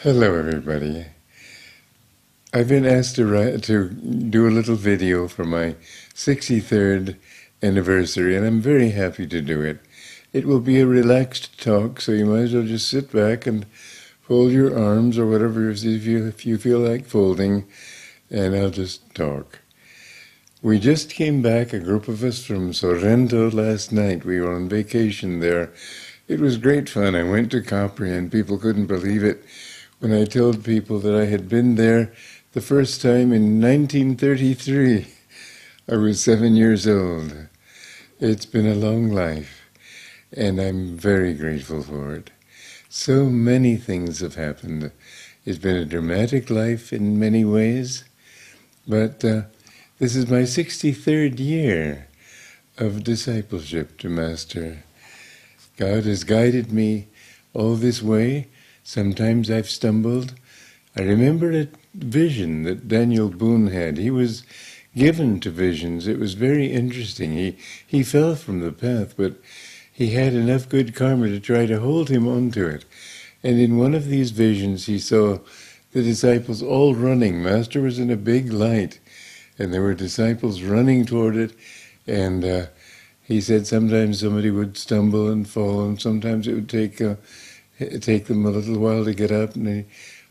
Hello, everybody. I've been asked to do a little video for my 63rd anniversary, and I'm very happy to do it. It will be a relaxed talk, so you might as well just sit back and fold your arms or whatever if you feel like folding, and I'll just talk. We just came back, a group of us, from Sorrento last night. We were on vacation there. It was great fun. I went to Capri, and people couldn't believe it when I told people that I had been there the first time in 1933. I was 7 years old. It's been a long life, and I'm very grateful for it. So many things have happened. It's been a dramatic life in many ways, but this is my 63rd year of discipleship to Master. God has guided me all this way. Sometimes I've stumbled. I remember a vision that Daniel Boone had. He was given to visions. It was very interesting. He fell from the path, but he had enough good karma to try to hold him onto it. And in one of these visions, he saw the disciples all running. Master was in a big light, and there were disciples running toward it. And he said sometimes somebody would stumble and fall, and sometimes it would take them a little while to get up. And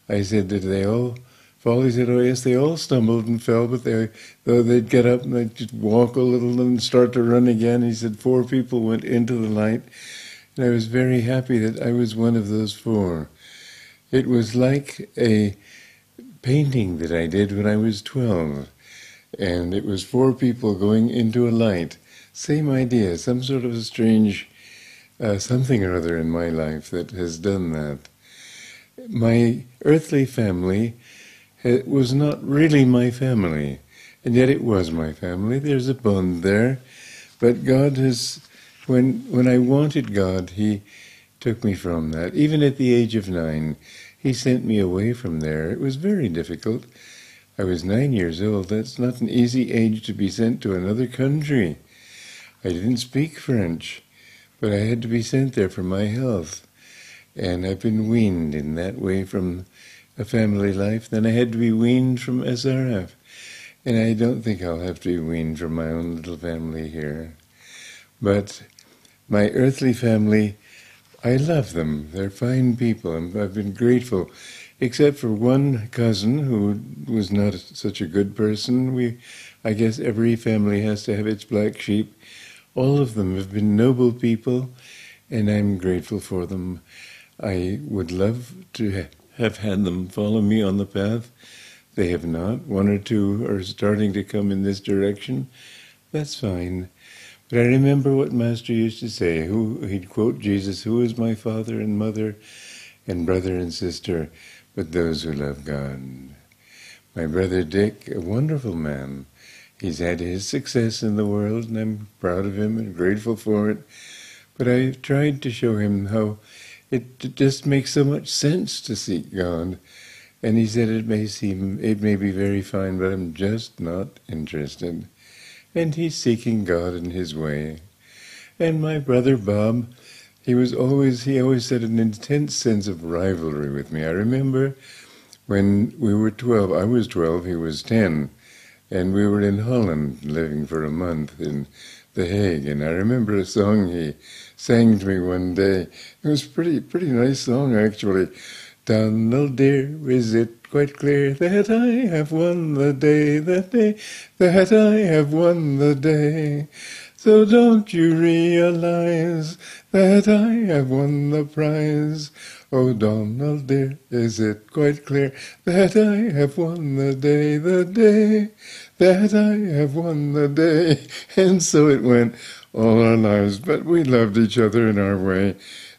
I said, did they all fall? He said, oh yes, they all stumbled and fell, but they'd get up and they'd just walk a little and start to run again. He said 4 people went into the light, and I was very happy that I was one of those 4. It was like a painting that I did when I was 12, and it was 4 people going into a light. Same idea, some sort of a strange something or other in my life that has done that. My earthly family was not really my family, and yet it was my family. There's a bond there, but God has, when I wanted God, He took me from that. Even at the age of 9, He sent me away from there. It was very difficult. I was 9 years old. That's not an easy age to be sent to another country. I didn't speak French, but I had to be sent there for my health. And I've been weaned in that way from a family life. Then I had to be weaned from SRF. And I don't think I'll have to be weaned from my own little family here. But my earthly family, I love them. They're fine people, and I've been grateful. Except for one cousin who was not such a good person. I guess every family has to have its black sheep. All of them have been noble people, and I'm grateful for them. I would love to have had them follow me on the path. They have not. 1 or 2 are starting to come in this direction. That's fine. But I remember what Master used to say. He'd quote Jesus, "Who is my father and mother and brother and sister but those who love God?" My brother Dick, a wonderful man. He's had his success in the world, and I'm proud of him and grateful for it. But I've tried to show him how it just makes so much sense to seek God. And he said it may be very fine, but I'm just not interested. And he's seeking God in his way. And my brother Bob, he always had an intense sense of rivalry with me. I remember when we were 12, I was 12, he was 10. And we were in Holland, living for a month in The Hague. And I remember a song he sang to me one day. It was a pretty nice song, actually. "Donald dear, is it quite clear that I have won the day, that I have won the day? So don't you realize that I have won the prize? Oh, Donald dear, is it quite clear that I have won the day, that I have won the day?" And so it went all our lives, but we loved each other in our way,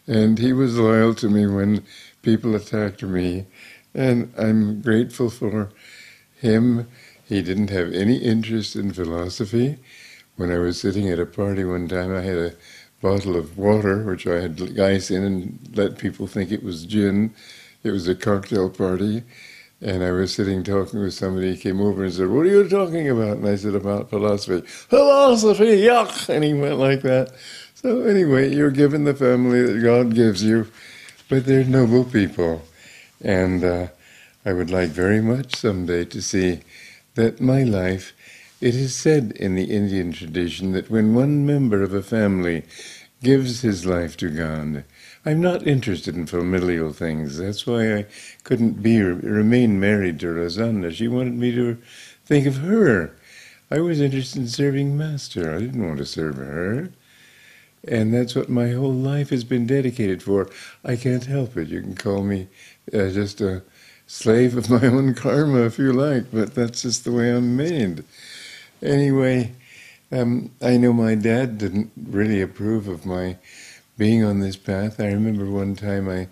and he was loyal to me when people attacked me, and I'm grateful for him. He didn't have any interest in philosophy. When I was sitting at a party one time, I had a bottle of water, which I had ice in, and let people think it was gin. It was a cocktail party, and I was sitting talking with somebody. He came over and said, "What are you talking about?" And I said, "About philosophy." "Philosophy, yuck!" And he went like that. So anyway, you're given the family that God gives you, but they're noble people. And I would like very much someday to see that my life, it is said in the Indian tradition that when one member of a family gives his life to God, I'm not interested in familial things. That's why I couldn't remain married to Rosanna. She wanted me to think of her. I was interested in serving Master. I didn't want to serve her. And that's what my whole life has been dedicated for. I can't help it. You can call me just a slave of my own karma if you like, but that's just the way I'm made. Anyway, I know my dad didn't really approve of my being on this path. I remember one time I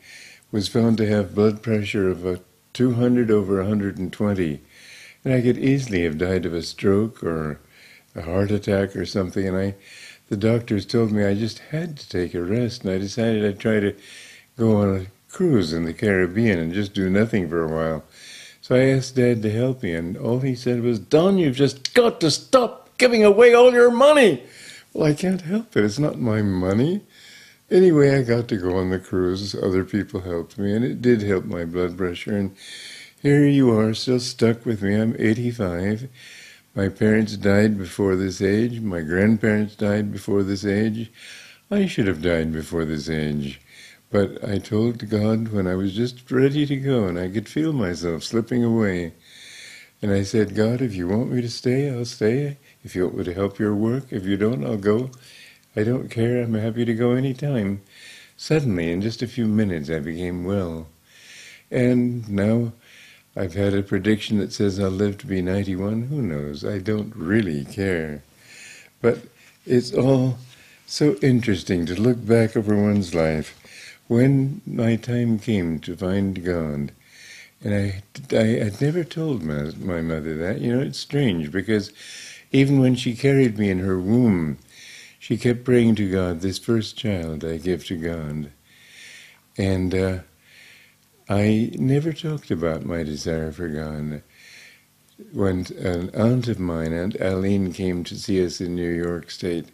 was found to have blood pressure of 200 over 120, and I could easily have died of a stroke or a heart attack or something, and the doctors told me I just had to take a rest, and I decided I'd try to go on a cruise in the Caribbean and just do nothing for a while. So I asked Dad to help me, and all he said was, "Don, you've just got to stop giving away all your money." Well, I can't help it. It's not my money. Anyway, I got to go on the cruise. Other people helped me, and it did help my blood pressure. And here you are, still stuck with me. I'm 85. My parents died before this age. My grandparents died before this age. I should have died before this age. But I told God when I was just ready to go, and I could feel myself slipping away. And I said, "God, if you want me to stay, I'll stay. If you want me to help your work, if you don't, I'll go. I don't care. I'm happy to go any time." Suddenly, in just a few minutes, I became well. And now I've had a prediction that says I'll live to be 91. Who knows? I don't really care. But it's all so interesting to look back over one's life. When my time came to find God, and I had never told my mother that. You know, it's strange, because even when she carried me in her womb, she kept praying to God, "This first child I give to God." And I never talked about my desire for God. When an aunt of mine, Aunt Aline, came to see us in New York State,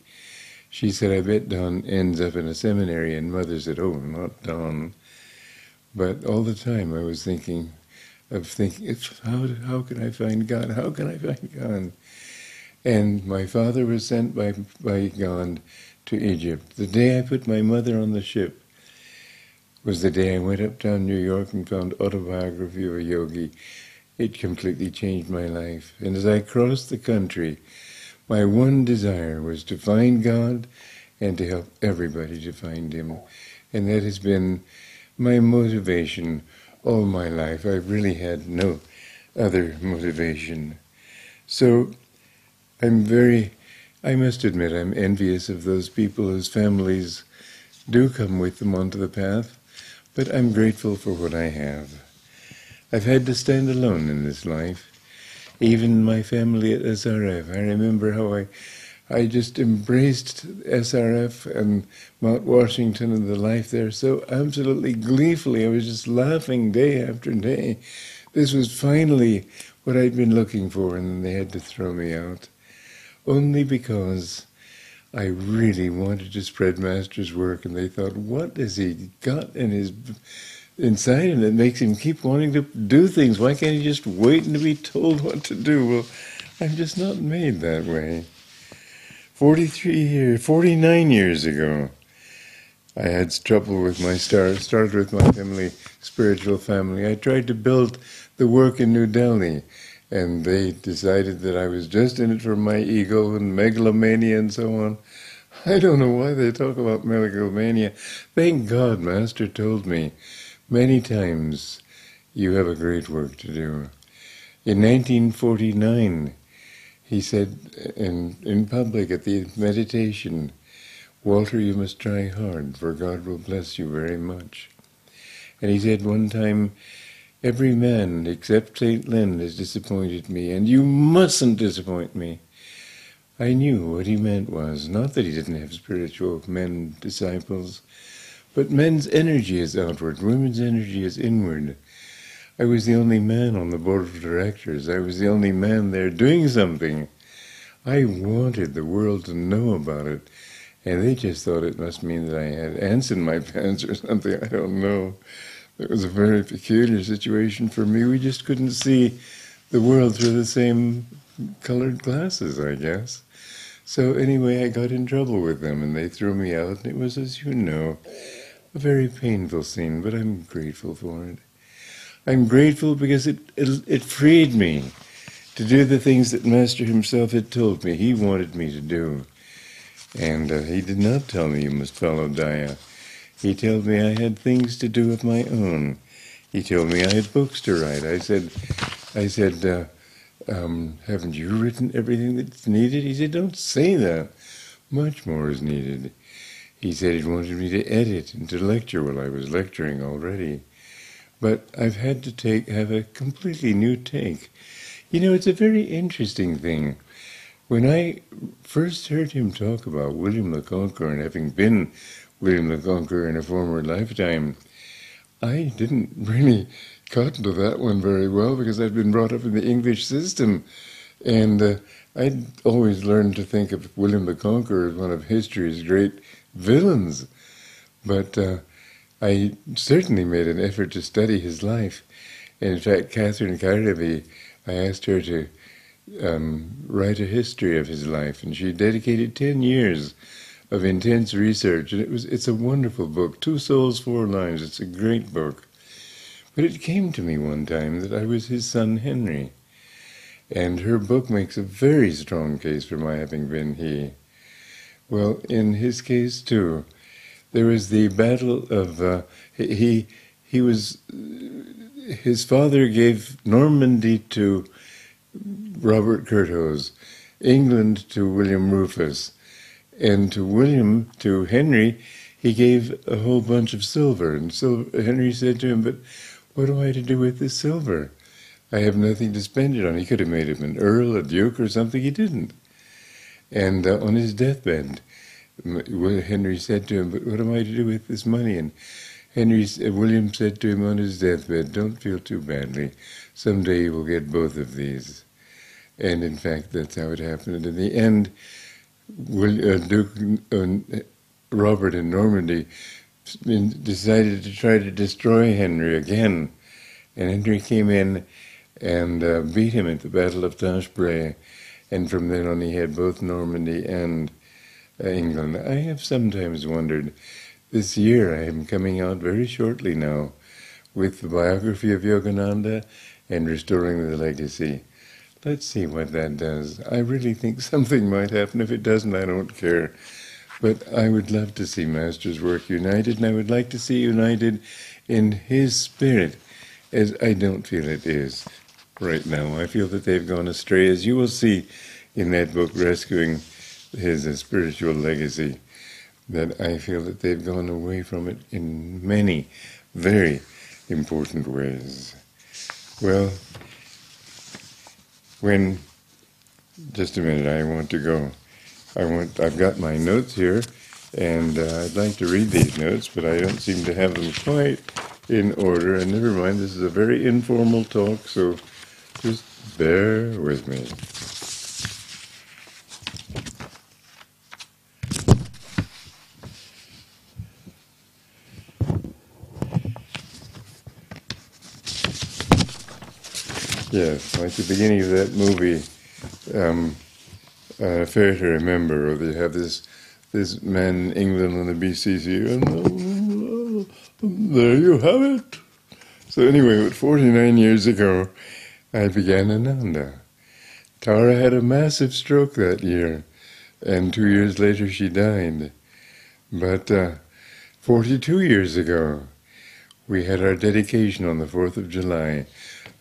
she said, "I bet Don ends up in a seminary." And Mother said, "Oh, not Don." But all the time I was thinking, how can I find God? How can I find God? And my father was sent by God to Egypt. The day I put my mother on the ship was the day I went uptown New York and found Autobiography of a Yogi. It completely changed my life. And as I crossed the country, my one desire was to find God and to help everybody to find Him. And that has been my motivation all my life. I've really had no other motivation. So I must admit, I'm envious of those people whose families do come with them onto the path, but I'm grateful for what I have. I've had to stand alone in this life. Even my family at SRF, I remember how I just embraced SRF and Mount Washington and the life there so absolutely gleefully. I was just laughing day after day. This was finally what I'd been looking for, and then they had to throw me out. Only because I really wanted to spread Master's work, and they thought, what has he got in his inside him that makes him keep wanting to do things? Why can't he just wait and be told what to do? Well, I'm just not made that way. 49 years ago, I had trouble with my started with my spiritual family. I tried to build the work in New Delhi, and they decided that I was just in it for my ego and megalomania and so on. I don't know why they talk about megalomania. Thank God Master told me many times, "You have a great work to do." In 1949, he said in public at the meditation, "Walter, you must try hard, for God will bless you very much." And he said one time, "Every man except St. Len has disappointed me, and you mustn't disappoint me." I knew what he meant was, not that he didn't have spiritual men disciples, but men's energy is outward, women's energy is inward. I was the only man on the board of directors. I was the only man there doing something. I wanted the world to know about it, and they just thought it must mean that I had ants in my pants or something. I don't know. It was a very peculiar situation for me. We just couldn't see the world through the same colored glasses, I guess. So anyway, I got in trouble with them, and they threw me out, and it was, as you know, a very painful scene, but I'm grateful for it. I'm grateful because it freed me to do the things that Master himself had told me he wanted me to do. And he did not tell me you must follow Daya. He told me I had things to do of my own. He told me I had books to write. I said, haven't you written everything that's needed? He said, don't say that. Much more is needed. He said he wanted me to edit and to lecture. Well, I was lecturing already. But I've had to have a completely new take. You know, it's a very interesting thing. When I first heard him talk about William the Conqueror, and having been William the Conqueror in a former lifetime, I didn't really cotton to that one very well because I'd been brought up in the English system. And I'd always learned to think of William the Conqueror as one of history's great villains. But I certainly made an effort to study his life. And in fact, Catherine Carnaby, I asked her to write a history of his life, and she dedicated 10 years of intense research, and it's a wonderful book, 2 Souls, 4 Lives. It's a great book. But it came to me one time that I was his son Henry, and her book makes a very strong case for my having been he. Well, in his case too, there was the battle of his father gave Normandy to Robert Curthose, England to William Rufus, and to Henry, he gave a whole bunch of silver. And Henry said to him, but what am I to do with this silver? I have nothing to spend it on. He could have made him an earl, a duke, or something. He didn't. And on his deathbed, Henry said to him, but what am I to do with this money? And William said to him on his deathbed, don't feel too badly. Someday you will get both of these. And in fact, that's how it happened. And in the end, Duke Robert in Normandy decided to try to destroy Henry again. And Henry came in and beat him at the Battle of Tashbray. And from then on, he had both Normandy and England. I have sometimes wondered, this year I am coming out very shortly now with the biography of Yogananda and Restoring the Legacy. Let's see what that does. I really think something might happen. If it doesn't, I don't care. But I would love to see Master's work united, and I would like to see united in his spirit, as I don't feel it is right now. I feel that they've gone astray, as you will see in that book, Rescuing His Spiritual Legacy, that I feel that they've gone away from it in many very important ways. Well, just a minute, I want to go. I've got my notes here, and I'd like to read these notes, but I don't seem to have them quite in order. And never mind, this is a very informal talk, so just bear with me. Yes, like the beginning of that movie, Fair to Remember, or they have this man in England on the BCC, and there you have it. So anyway, 49 years ago, I began Ananda. Tara had a massive stroke that year, and 2 years later she died. But 42 years ago, we had our dedication on the 4th of July.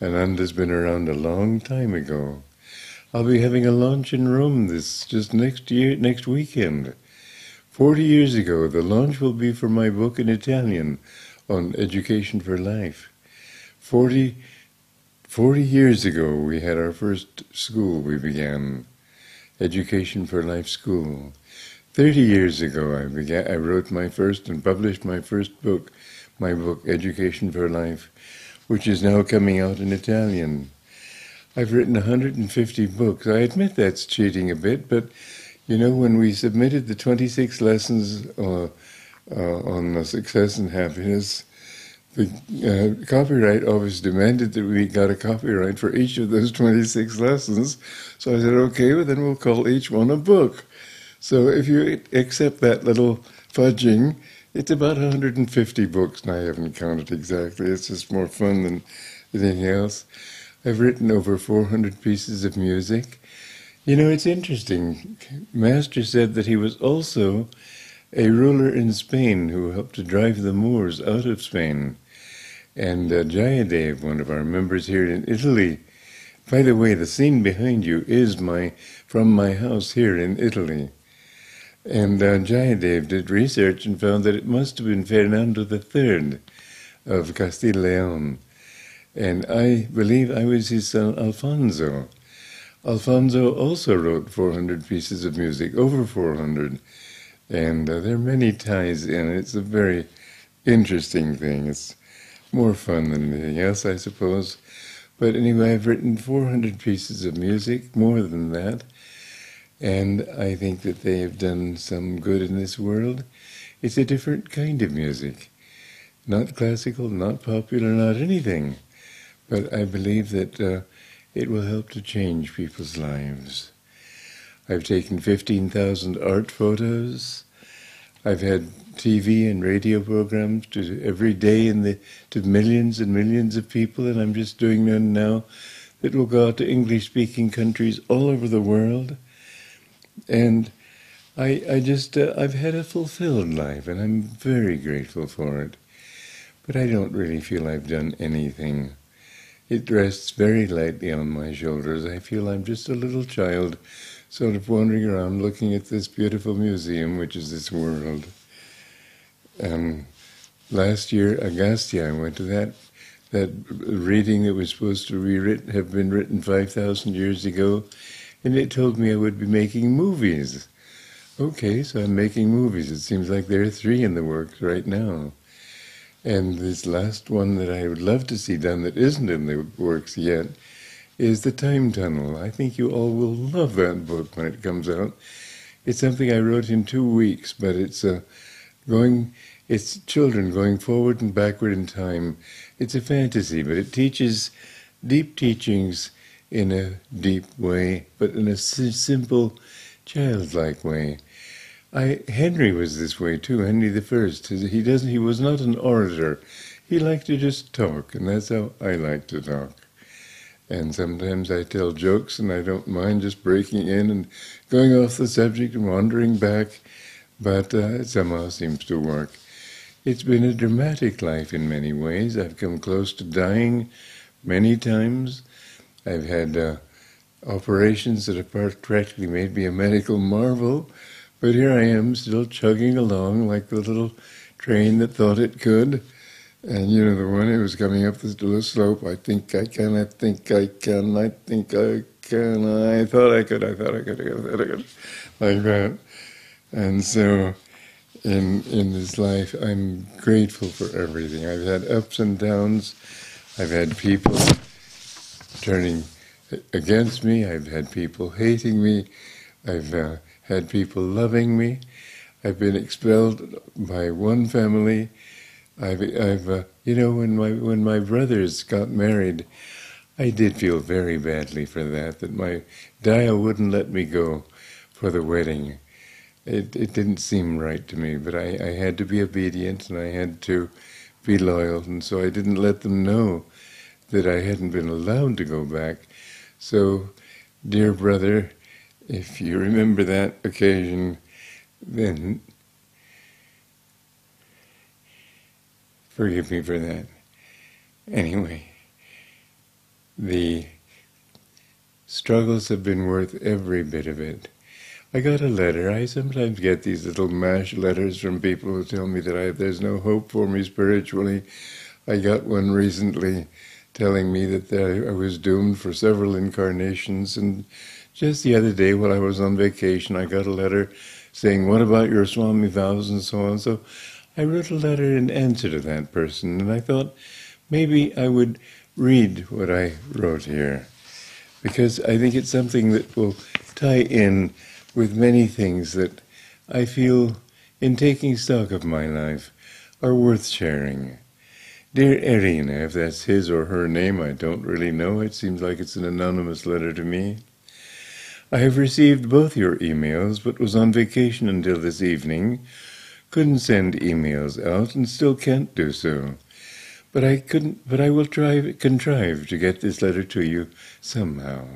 Ananda's been around a long time ago. I'll be having a launch in Rome next weekend. 40 years ago, the launch will be for my book in Italian on education for life. 40 years ago, we had our first school we began, Education for Life School. 30 years ago, I wrote my first and published my first book, my book, Education for Life, which is now coming out in Italian. I've written 150 books. I admit that's cheating a bit, but you know, when we submitted the 26 lessons on success and happiness, the copyright office demanded that we got a copyright for each of those 26 lessons. So I said, okay, well then we'll call each one a book. So if you accept that little fudging, it's about 150 books, and I haven't counted exactly. It's just more fun than anything else. I've written over 400 pieces of music. You know, it's interesting. Master said that he was also a ruler in Spain who helped to drive the Moors out of Spain. And Jayadev, one of our members here in Italy, by the way, the scene behind you is from my house here in Italy. And Jayadev did research and found that it must have been Fernando III of Castile Leon. And I believe I was his son Alfonso. Alfonso also wrote 400 pieces of music, over 400. And there are many ties in it. It's a very interesting thing. It's more fun than anything else, I suppose. But anyway, I've written 400 pieces of music, more than that. And I think that they have done some good in this world. It's a different kind of music. Not classical, not popular, not anything. But I believe that it will help to change people's lives. I've taken 15,000 art photos. I've had TV and radio programs to every day to millions and millions of people, and I'm just doing them now that will go out to English-speaking countries all over the world. And I've had a fulfilled life, and I'm very grateful for it. But I don't really feel I've done anything. It rests very lightly on my shoulders. I feel I'm just a little child, sort of wandering around looking at this beautiful museum, which is this world. Last year, Agastya, I went to that reading that was supposed to have been written 5,000 years ago, and it told me I would be making movies. Okay, so I'm making movies. It seems like there are 3 in the works right now. And this last one that I would love to see done that isn't in the works yet is The Time Tunnel. I think you all will love that book when it comes out. It's something I wrote in 2 weeks, but it's children going forward and backward in time. It's a fantasy, but it teaches deep teachings in a deep way, but in a simple, childlike way. Henry was this way too, Henry I. He was not an orator. He liked to just talk, and that's how I like to talk. And sometimes I tell jokes, and I don't mind just breaking in and going off the subject and wandering back, but it somehow seems to work. It's been a dramatic life in many ways. I've come close to dying many times. I've had operations that have practically made me a medical marvel, but here I am still chugging along like the little train that thought it could. And you know, the one who was coming up this little slope, I think I can, I think I can, I think I can, I thought I could, like that. And so in this life, I'm grateful for everything. I've had ups and downs. I've had people turning against me. I've had people hating me. I've had people loving me. I've been expelled by one family. You know, when my brothers got married, I did feel very badly for that my Daya wouldn't let me go for the wedding. It didn't seem right to me, but I had to be obedient and I had to be loyal, and so I didn't let them know that I hadn't been allowed to go back. So, dear brother, if you remember that occasion, then forgive me for that. Anyway, the struggles have been worth every bit of it. I got a letter. I sometimes get these little mash letters from people who tell me that there's no hope for me spiritually. I got one recently telling me that I was doomed for several incarnations, and just the other day while I was on vacation I got a letter saying, what about your Swami vows and so on. So I wrote a letter in answer to that person, and I thought maybe I would read what I wrote here, because I think it's something that will tie in with many things that I feel, in taking stock of my life, are worth sharing. Dear Irina, if that's his or her name, I don't really know. It seems like it's an anonymous letter to me. I have received both your emails, but was on vacation until this evening. Couldn't send emails out and still can't do so. But I will contrive to get this letter to you somehow.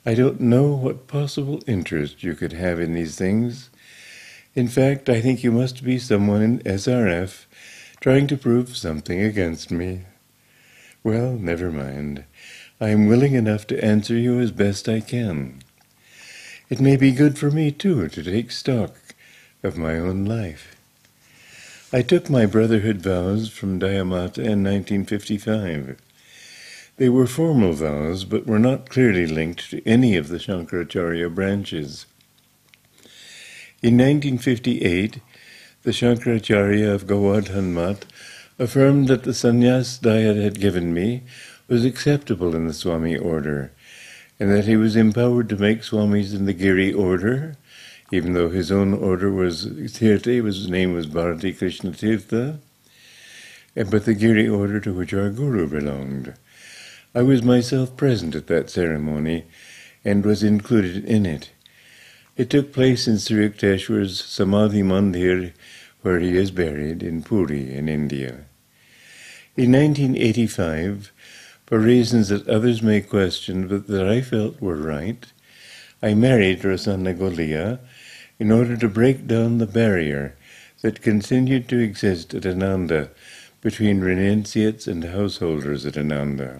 I don't know what possible interest you could have in these things. In fact, I think you must be someone in SRF trying to prove something against me. Well, never mind. I am willing enough to answer you as best I can. It may be good for me, too, to take stock of my own life. I took my Brotherhood vows from Dhyamata in 1955. They were formal vows, but were not clearly linked to any of the Shankaracharya branches. In 1958, the Shankaracharya of Govardhan Math affirmed that the sannyas Dayat had given me was acceptable in the Swami order, and that he was empowered to make Swamis in the Giri order, even though his own order was Tirtha, his name was Bharati Krishna Tirtha, but the Giri order to which our Guru belonged. I was myself present at that ceremony and was included in it. It took place in Sri Yukteswar's Samadhi Mandir, where he is buried, in Puri, in India. In 1985, for reasons that others may question but that I felt were right, I married Rosanna Golia in order to break down the barrier that continued to exist at Ananda between renunciates and householders at Ananda.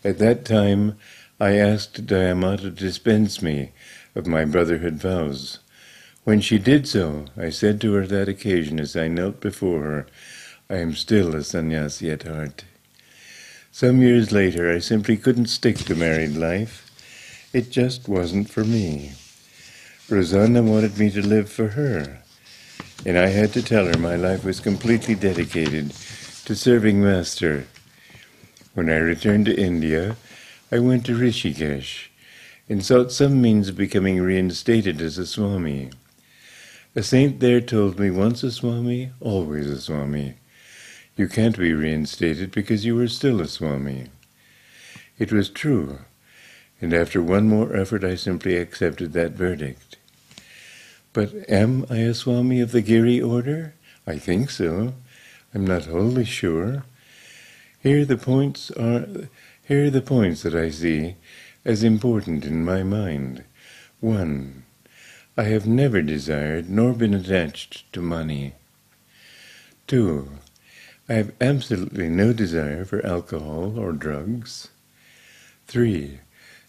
At that time, I asked Dhyamata to dispense me of my Brotherhood vows. When she did so, I said to her that occasion as I knelt before her, I am still a sannyasi at heart. Some years later, I simply couldn't stick to married life. It just wasn't for me. Rosanna wanted me to live for her, and I had to tell her my life was completely dedicated to serving Master. When I returned to India, I went to Rishikesh and sought some means of becoming reinstated as a Swami. A saint there told me, once a Swami, always a Swami. You can't be reinstated because you are still a Swami. It was true, and after one more effort I simply accepted that verdict. But am I a Swami of the Giri order? I think so. I'm not wholly sure. Here are the points that I see as important in my mind. 1. I have never desired nor been attached to money. 2. I have absolutely no desire for alcohol or drugs. 3.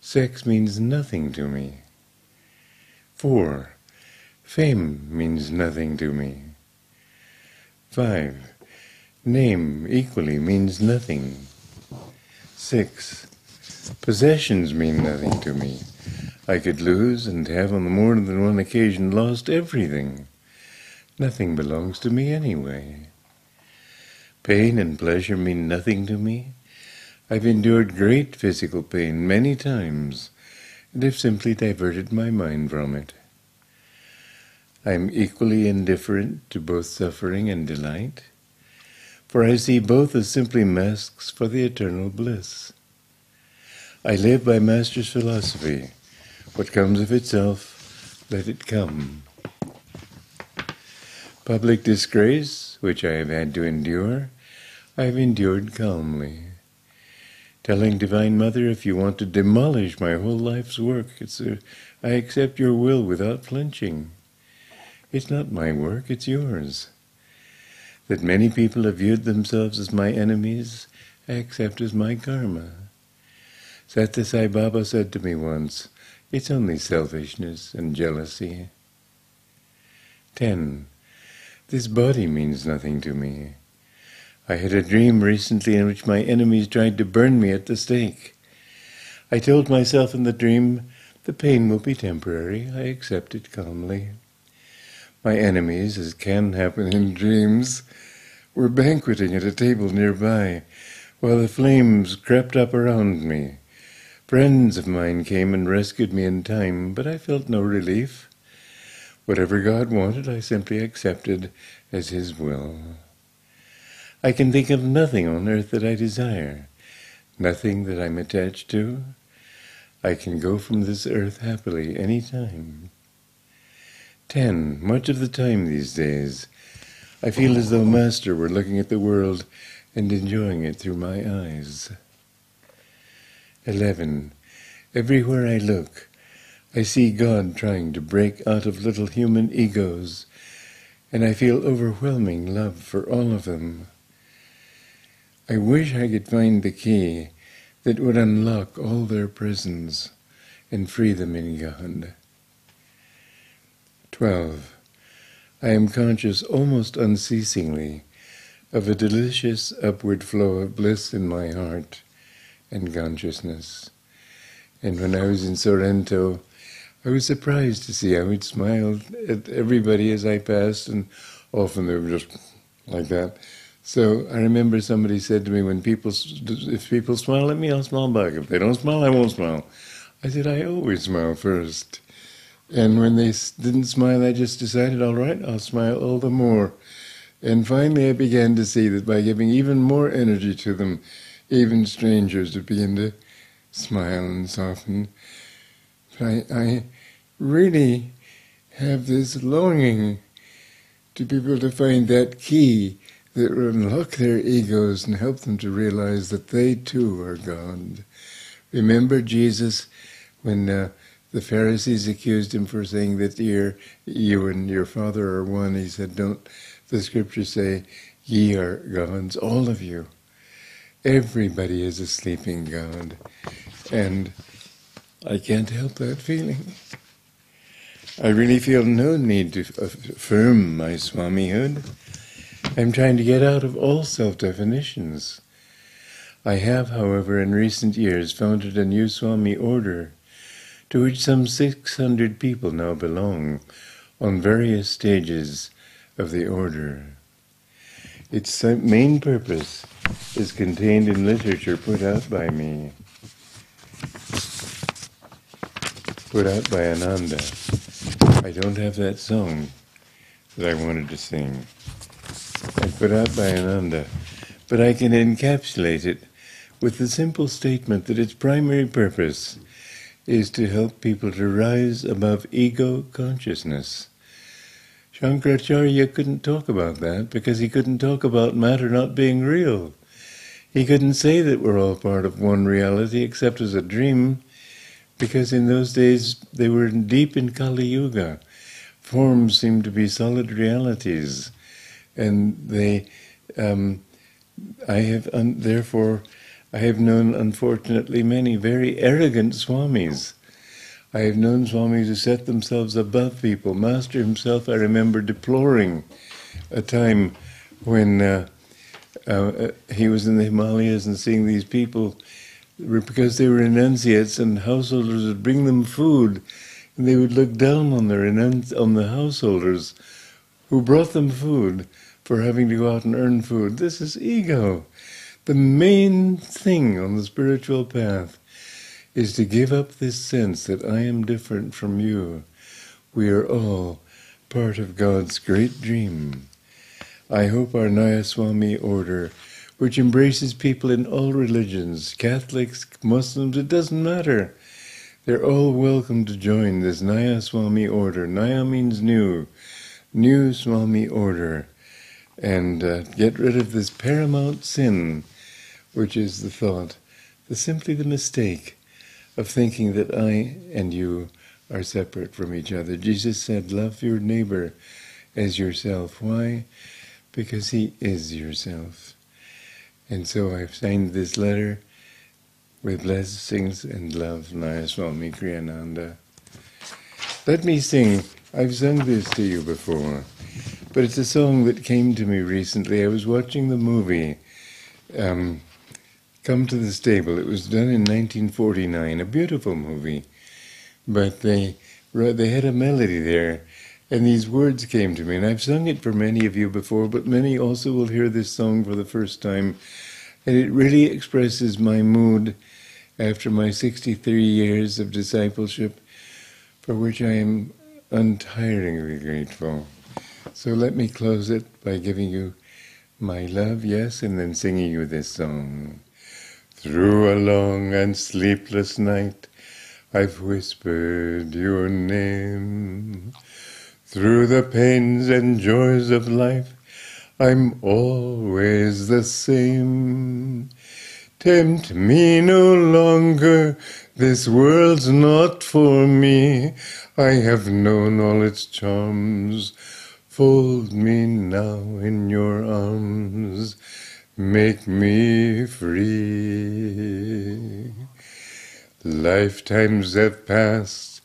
Sex means nothing to me. 4. Fame means nothing to me. 5. Name equally means nothing. 6. Possessions mean nothing to me. I could lose and have on more than one occasion lost everything. Nothing belongs to me anyway. Pain and pleasure mean nothing to me. I've endured great physical pain many times, and have simply diverted my mind from it. I am equally indifferent to both suffering and delight, for I see both as simply masks for the eternal bliss. I live by Master's philosophy. What comes of itself, let it come. Public disgrace, which I have had to endure, I have endured calmly. Telling Divine Mother, if you want to demolish my whole life's work, I accept your will without flinching. It's not my work, it's yours. That many people have viewed themselves as my enemies, I accept as my karma. Sathya Sai Baba said to me once, it's only selfishness and jealousy. 10. This body means nothing to me. I had a dream recently in which my enemies tried to burn me at the stake. I told myself in the dream, the pain will be temporary. I accept it calmly. My enemies, as can happen in dreams, were banqueting at a table nearby, while the flames crept up around me. Friends of mine came and rescued me in time, but I felt no relief. Whatever God wanted, I simply accepted as His will. I can think of nothing on earth that I desire, nothing that I'm attached to. I can go from this earth happily any time. 10. Much of the time these days, I feel as though Master were looking at the world and enjoying it through my eyes. 11. Everywhere I look, I see God trying to break out of little human egos, and I feel overwhelming love for all of them. I wish I could find the key that would unlock all their prisons and free them in God. 12. I am conscious almost unceasingly of a delicious upward flow of bliss in my heart and consciousness. And when I was in Sorrento, I was surprised to see how he'd smile at everybody as I passed, and often they were just like that. So I remember somebody said to me, if people smile at me, I'll smile back. If they don't smile, I won't smile. I said, I always smile first. And when they didn't smile, I just decided, all right, I'll smile all the more. And finally I began to see that by giving even more energy to them, even strangers would begin to smile and soften. I really have this longing to be able to find that key that will unlock their egos and help them to realize that they too are God. Remember Jesus when the Pharisees accused him for saying that you and your Father are one. He said, don't the scriptures say, ye are gods, all of you. Everybody is a sleeping God. And I can't help that feeling. I really feel no need to affirm my Swamihood. I'm trying to get out of all self-definitions. I have, however, in recent years founded a new Swami order, to which some 600 people now belong, on various stages of the order. Its main purpose is contained in literature put out by me, put out by Ananda. I don't have that song that I wanted to sing. I put out by Ananda, but I can encapsulate it with the simple statement that its primary purpose is to help people to rise above ego consciousness. Shankaracharya couldn't talk about that because he couldn't talk about matter not being real. He couldn't say that we're all part of one reality except as a dream, because in those days they were deep in Kali Yuga. Forms seemed to be solid realities, and therefore I have known, unfortunately, many very arrogant swamis. I have known swamis who set themselves above people. Master himself, I remember deploring a time when he was in the Himalayas and seeing these people, because they were renunciates, and householders would bring them food, and they would look down on the householders who brought them food for having to go out and earn food. This is ego. The main thing on the spiritual path is to give up this sense that I am different from you. We are all part of God's great dream. I hope our Nayaswami order, which embraces people in all religions, Catholics, Muslims, it doesn't matter. They're all welcome to join this Nayaswami order. Naya means new Swami order. And get rid of this paramount sin, which is the thought, simply the mistake of thinking that I and you are separate from each other. Jesus said, love your neighbor as yourself. Why? Because he is yourself. And so I've signed this letter with blessings and love, Swami Kriyananda. Let me sing. I've sung this to you before, but it's a song that came to me recently. I was watching the movie Come to the Stable. It was done in 1949, a beautiful movie. But they had a melody there, and these words came to me, and I've sung it for many of you before, but many also will hear this song for the first time, and it really expresses my mood after my 63 years of discipleship, for which I am untiringly grateful. So let me close it by giving you My love, yes, and then singing you this song. Through a long and sleepless night, I've whispered your name. Through the pains and joys of life, I'm always the same. Tempt me no longer, this world's not for me. I have known all its charms. Fold me now in your arms. Make me free. Lifetimes have passed.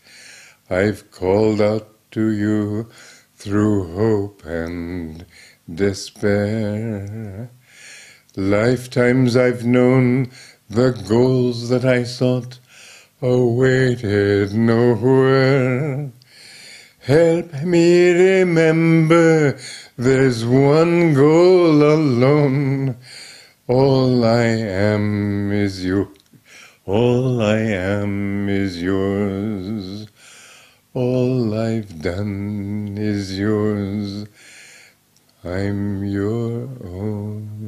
I've called out to you through hope and despair. Lifetimes I've known the goals that I sought awaited nowhere. Help me remember there's one goal alone. All I am is you. All I am is yours. All I've done is yours. I'm your own.